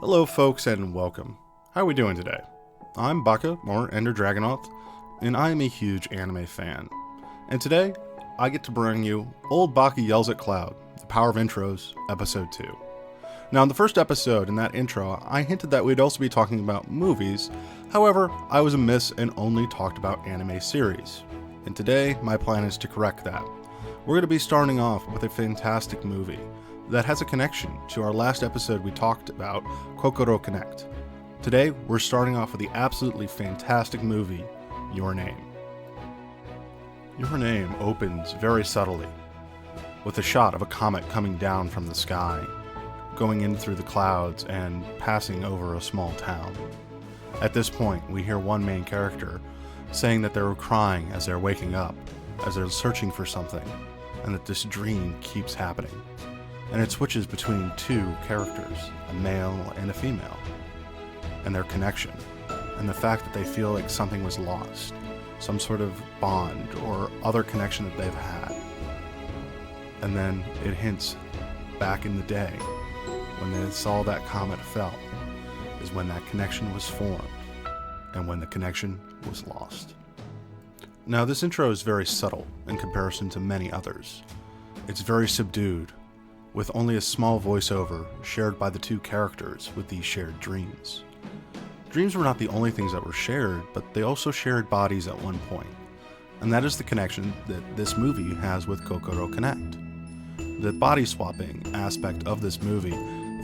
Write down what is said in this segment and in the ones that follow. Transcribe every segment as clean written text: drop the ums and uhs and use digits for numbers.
Hello folks and welcome. How are we doing today? I'm Baka, or Ender Dragonoth, and I am a huge anime fan. And today, I get to bring you Old Baka Yells at Cloud, The Power of Intros, Episode 2. Now in the first episode, in that intro, I hinted that we'd also be talking about movies. However, I was amiss and only talked about anime series. And today, my plan is to correct that. We're going to be starting off with a fantastic movie that has a connection to our last episode we talked about, Kokoro Connect. Today, we're starting off with the absolutely fantastic movie, Your Name. Your Name opens very subtly, with a shot of a comet coming down from the sky, going in through the clouds and passing over a small town. At this point, we hear one main character saying that they're crying as they're waking up, as they're searching for something, and that this dream keeps happening. And it switches between two characters, a male and a female, and their connection, and the fact that they feel like something was lost, some sort of bond or other connection that they've had. And then it hints back in the day, when they saw that comet fell, is when that connection was formed, and when the connection was lost. Now this intro is very subtle in comparison to many others. It's very subdued, with only a small voiceover shared by the two characters with these shared dreams. Dreams were not the only things that were shared, but they also shared bodies at one point, and that is the connection that this movie has with Kokoro Connect. The body swapping aspect of this movie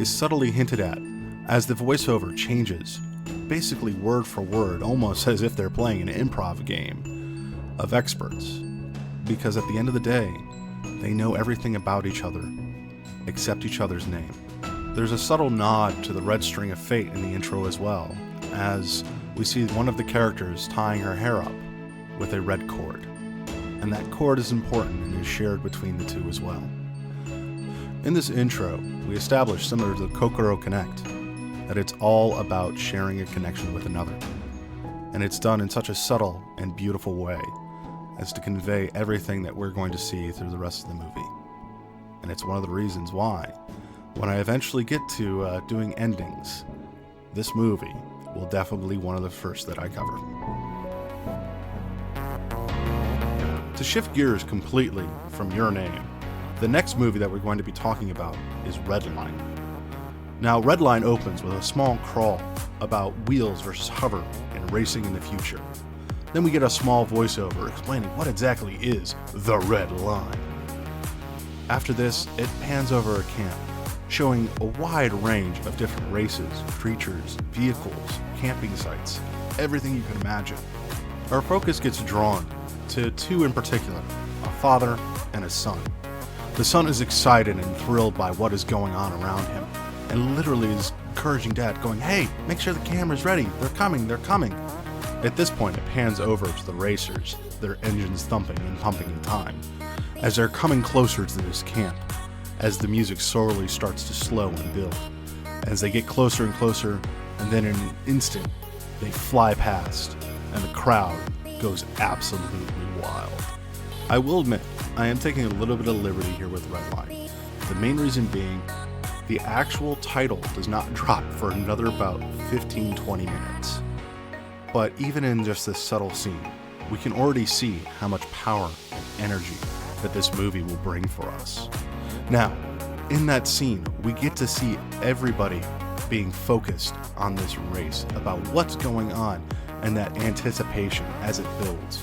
is subtly hinted at as the voiceover changes, basically word for word, almost as if they're playing an improv game of experts, because at the end of the day, they know everything about each other except each other's name. There's a subtle nod to the red string of fate in the intro as well, as we see one of the characters tying her hair up with a red cord, and that cord is important and is shared between the two as well. In this intro, we establish, similar to Kokoro Connect, that it's all about sharing a connection with another, and it's done in such a subtle and beautiful way as to convey everything that we're going to see through the rest of the movie. And it's one of the reasons why, when I eventually get to doing endings, this movie will definitely be one of the first that I cover. To shift gears completely from Your Name, the next movie that we're going to be talking about is Redline. Now, Redline opens with a small crawl about wheels versus hover and racing in the future. Then we get a small voiceover explaining what exactly is the Red Line. After this, it pans over a camp, showing a wide range of different races, creatures, vehicles, camping sites, everything you can imagine. Our focus gets drawn to two in particular, a father and a son. The son is excited and thrilled by what is going on around him, and literally is encouraging dad, going, "Hey, make sure the camera's ready, they're coming. At this point, it pans over to the racers, their engines thumping and pumping in time, as they're coming closer to this camp, as the music slowly starts to slow and build. As they get closer and closer, and then in an instant, they fly past, and the crowd goes absolutely wild. I will admit, I am taking a little bit of liberty here with Redline. The main reason being, the actual title does not drop for another about 15-20 minutes. But even in just this subtle scene, we can already see how much power and energy that this movie will bring for us. Now, in that scene, we get to see everybody being focused on this race, about what's going on, and that anticipation as it builds.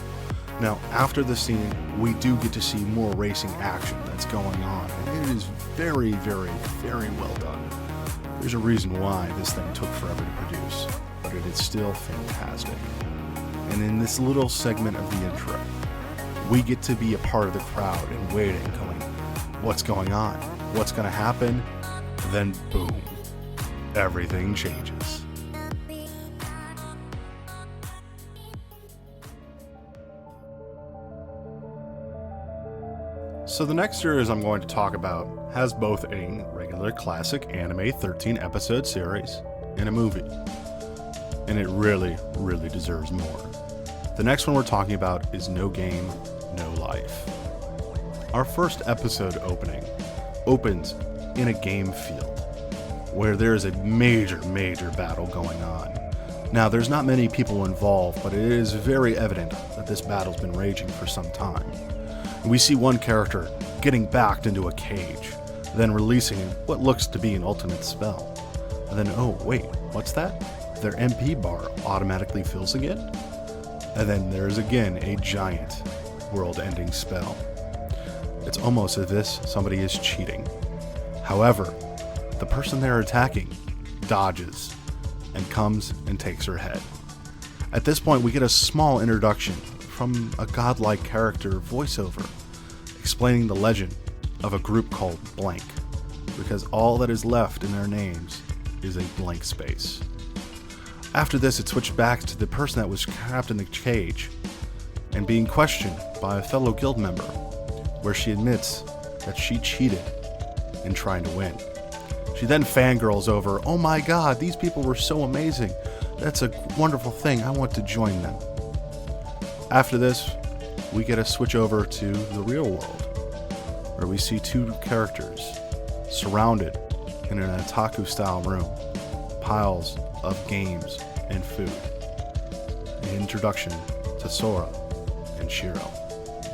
Now, after the scene, we do get to see more racing action that's going on, and it is very, very, very well done. There's a reason why this thing took forever to produce, but it is still fantastic. And in this little segment of the intro, we get to be a part of the crowd and waiting, going, what's going on? What's going to happen? Then boom, everything changes. So the next series I'm going to talk about has both a regular classic anime 13 episode series and a movie. And it really, really deserves more. The next one we're talking about is No Game, No Life. Our first episode opening opens in a game field. where there is a major battle going on. Now, there's not many people involved, but it is very evident that this battle's been raging for some time. We see one character getting backed into a cage, then releasing what looks to be an ultimate spell. And then, oh wait, what's that? Their MP bar automatically fills again? And then there's again a giant world-ending spell. It's almost as if somebody is cheating. However, the person they're attacking dodges and comes and takes her head. At this point, we get a small introduction from a godlike character voiceover explaining the legend of a group called Blank, because all that is left in their names is a blank space. After this, it switched back to the person that was trapped in the cage and being questioned by a fellow guild member, where she admits that she cheated in trying to win. She then fangirls over, "Oh my god, these people were so amazing. That's a wonderful thing. I want to join them." After this, we get a switch over to the real world, where we see two characters surrounded in an otaku-style room, piles of games and food. An introduction to Sora and Shiro.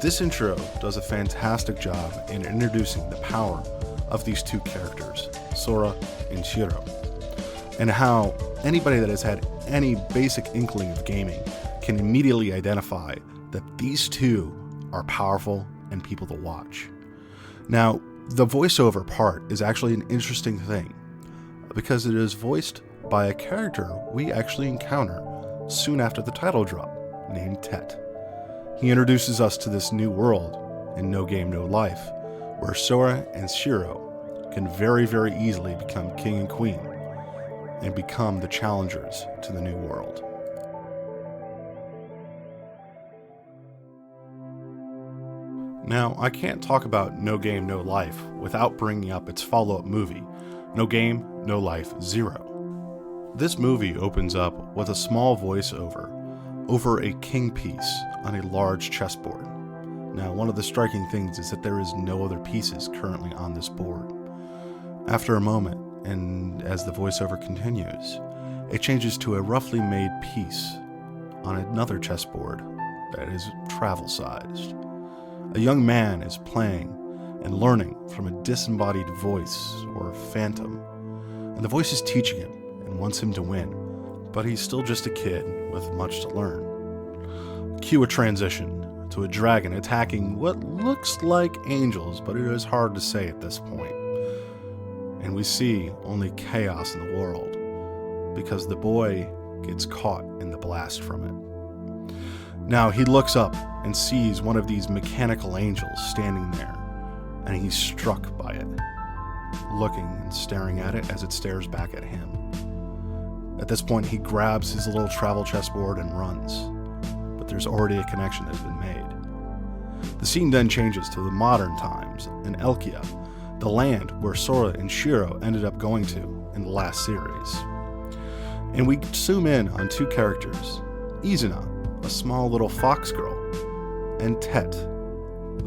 This intro does a fantastic job in introducing the power of these two characters, Sora and Shiro, and how anybody that has had any basic inkling of gaming can immediately identify that these two are powerful and people to watch. Now, the voiceover part is actually an interesting thing, because it is voiced by a character we actually encounter soon after the title drop, named Tet. He introduces us to this new world in No Game, No Life, where Sora and Shiro can very easily become king and queen and become the challengers to the new world. Now, I can't talk about No Game, No Life without bringing up its follow-up movie, No Game, No Life 0. This movie opens up with a small voiceover over a king piece on a large chessboard. Now, one of the striking things is that there is no other pieces currently on this board. After a moment, and as the voiceover continues, it changes to a roughly made piece on another chessboard that is travel-sized. A young man is playing and learning from a disembodied voice or phantom, and the voice is teaching him and wants him to win, but he's still just a kid with much to learn. Cue a transition to a dragon attacking what looks like angels, but it is hard to say at this point. And we see only chaos in the world, because the boy gets caught in the blast from it. Now he looks up and sees one of these mechanical angels standing there, and he's struck by it, looking and staring at it as it stares back at him. At this point, he grabs his little travel chessboard and runs, but there's already a connection that has been made. The scene then changes to the modern times in Elkia, the land where Sora and Shiro ended up going to in the last series. And we zoom in on two characters, Izuna, a small little fox girl, and Tet,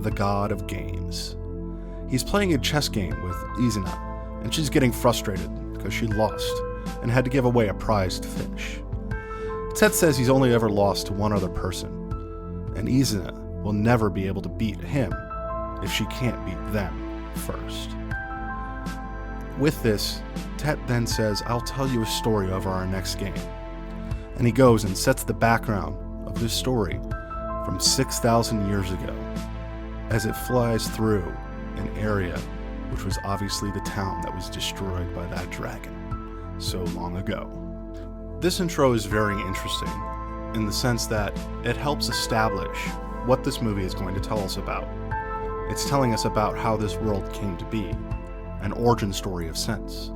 the god of games. He's playing a chess game with Izuna, and she's getting frustrated because she lost and had to give away a prized fish. Tet says he's only ever lost to one other person, and Izuna will never be able to beat him if she can't beat them first. With this, Tet then says, "I'll tell you a story over our next game." And he goes and sets the background of this story from 6,000 years ago, as it flies through an area which was obviously the town that was destroyed by that dragon so long ago. This intro is very interesting in the sense that it helps establish what this movie is going to tell us about. It's telling us about how this world came to be, an origin story of sense.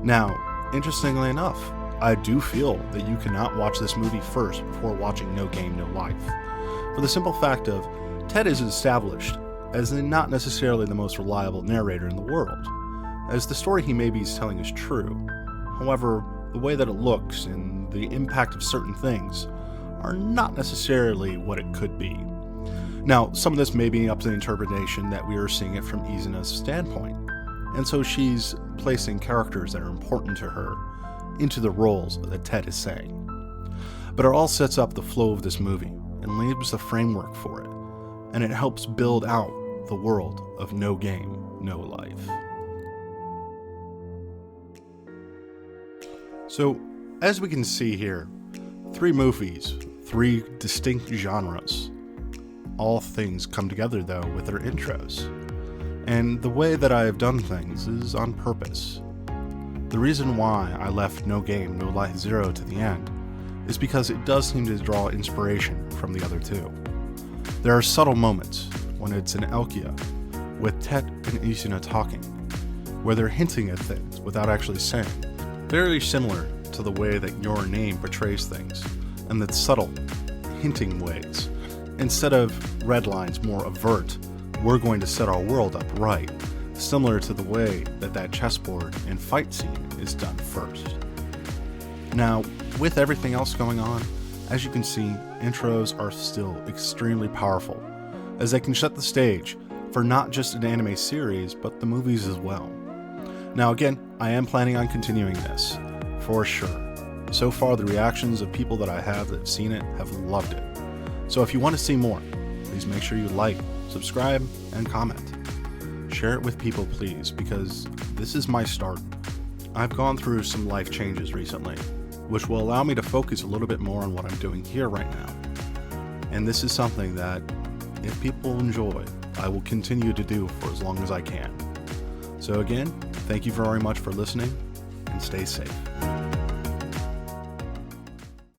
Now, interestingly enough, I do feel that you cannot watch this movie first before watching No Game, No Life, for the simple fact of Tet is established as not necessarily the most reliable narrator in the world, as the story he may be telling is true. However, the way that it looks and the impact of certain things are not necessarily what it could be. Now, some of this may be up to the interpretation that we are seeing it from Izuna's standpoint, and so she's placing characters that are important to her into the roles that Ted is saying. But it all sets up the flow of this movie and leaves the framework for it, and it helps build out the world of No Game, No Life. So, as we can see here, 3 movies, 3 distinct genres. All things come together, though, with their intros. And the way that I have done things is on purpose. The reason why I left No Game, No Life 0 to the end is because it does seem to draw inspiration from the other 2. There are subtle moments when it's in Elkia, with Tet and Isuna talking, where they're hinting at things without actually saying, very similar to the way that Your Name portrays things, and that subtle, hinting ways. Instead of Redline's more overt, we're going to set our world up right, similar to the way that chessboard and fight scene is done first. Now, with everything else going on, as you can see, intros are still extremely powerful, as they can set the stage for not just an anime series, but the movies as well. Now again, I am planning on continuing this, for sure. So far, the reactions of people that I have that have seen it have loved it. So if you want to see more, please make sure you like, subscribe, and comment. Share it with people, please, because this is my start. I've gone through some life changes recently, which will allow me to focus a little bit more on what I'm doing here right now. And this is something that, if people enjoy, I will continue to do for as long as I can. So again, thank you very much for listening, and stay safe.